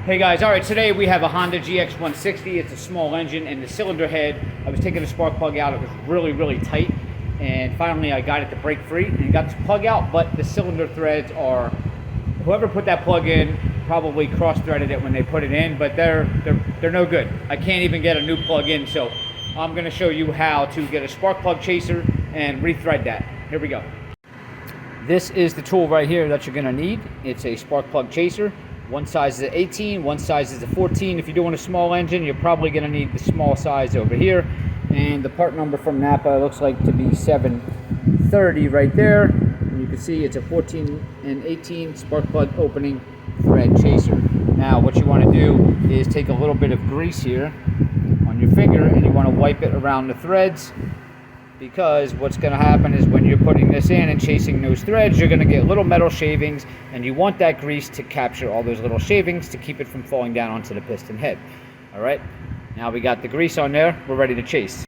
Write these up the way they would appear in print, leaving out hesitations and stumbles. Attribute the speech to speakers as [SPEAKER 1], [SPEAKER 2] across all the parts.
[SPEAKER 1] Hey guys, alright, today we have a Honda GX160. It's a small engine, and the cylinder head, I was taking the spark plug out, it was really tight, and finally I got it to break free and got the plug out, but the cylinder threads are, whoever put that plug in probably cross-threaded it when they put it in, but they're no good. I can't even get a new plug in, so I'm going to show you how to get a spark plug chaser and rethread that. Here we go. This is the tool right here that you're going to need. It's a spark plug chaser. One size is 18, one size is a 14. If you're doing a small engine, you're probably going to need the small size over here. And the part number from Napa looks like to be 730 right there. And you can see it's a 14 and 18 spark plug opening thread chaser. Now what you want to do is take a little bit of grease here on your finger and you want to wipe it around the threads, because what's going to happen is when you're putting this in and chasing those threads, you're going to get little metal shavings, and you want that grease to capture all those little shavings to keep it from falling down onto the piston head. Alright, now we got the grease on there, we're ready to chase.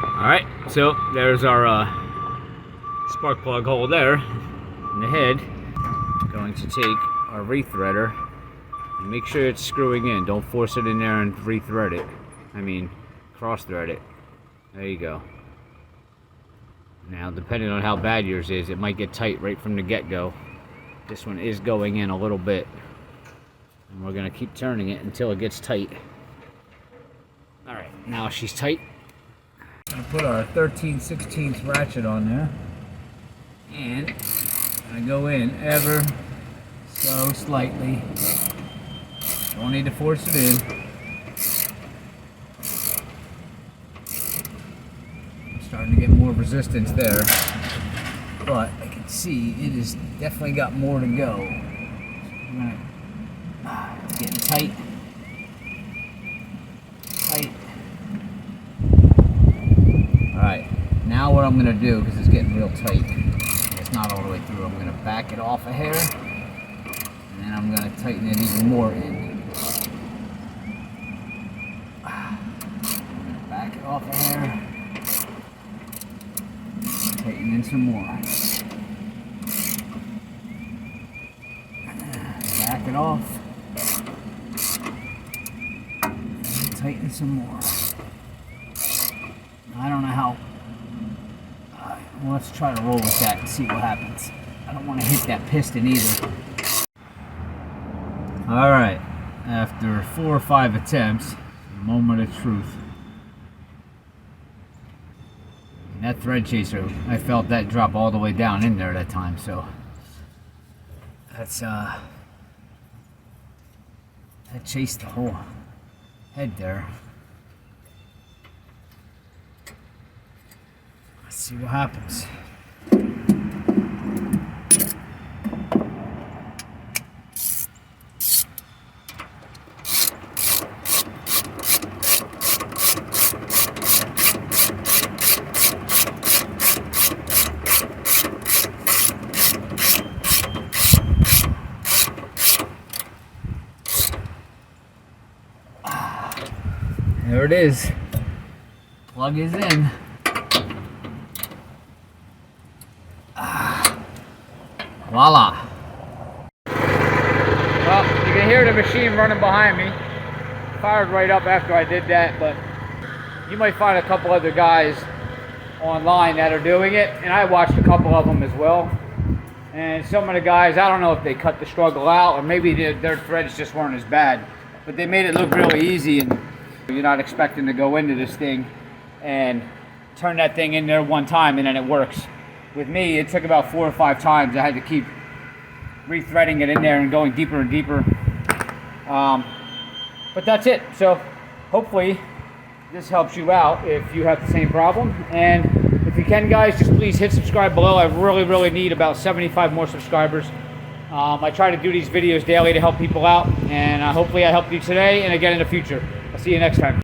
[SPEAKER 1] Alright, so there's our spark plug hole there in the head. Going to take our rethreader and make sure it's screwing in. Don't force it in there and rethread it. Cross thread it. There you go. Now, depending on how bad yours is, it might get tight right from the get-go. This one is going in a little bit, and we're going to keep turning it until it gets tight. Alright, now she's tight. I'm going to put our 13/16 ratchet on there, and I go in ever so slightly. Don't need to force it in. Starting to get more resistance there, but I can see it has definitely got more to go. I'm gonna getting tight. Alright, now what I'm gonna do, because it's getting real tight, it's not all the way through, I'm gonna back it off a hair, and then I'm gonna tighten it even more in. I'm gonna back it off a hair. Tighten in some more. Back it off. And tighten some more. I don't know how. Well, let's try to roll with that and see what happens. I don't want to hit that piston either. Alright, after 4 or 5 attempts, the moment of truth. That thread chaser, I felt that drop all the way down in there that time, so that's that chased the whole head there. Let's see what happens. There it is. Plug is in. Voila. Well, you can hear the machine running behind me. Fired right up after I did that, but you might find a couple other guys online that are doing it, and I watched a couple of them as well. And some of the guys, I don't know if they cut the struggle out, or maybe their threads just weren't as bad, but they made it look really easy, and you're not expecting to go into this thing and turn that thing in there one time and then it works. With me, it took about 4 or 5 times. I had to keep rethreading it in there and going deeper and deeper. But that's it. So hopefully this helps you out if you have the same problem. And if you can, guys, just please hit subscribe below. I really need about 75 more subscribers. I try to do these videos daily to help people out, and hopefully I helped you today and again in the future. I'll see you next time.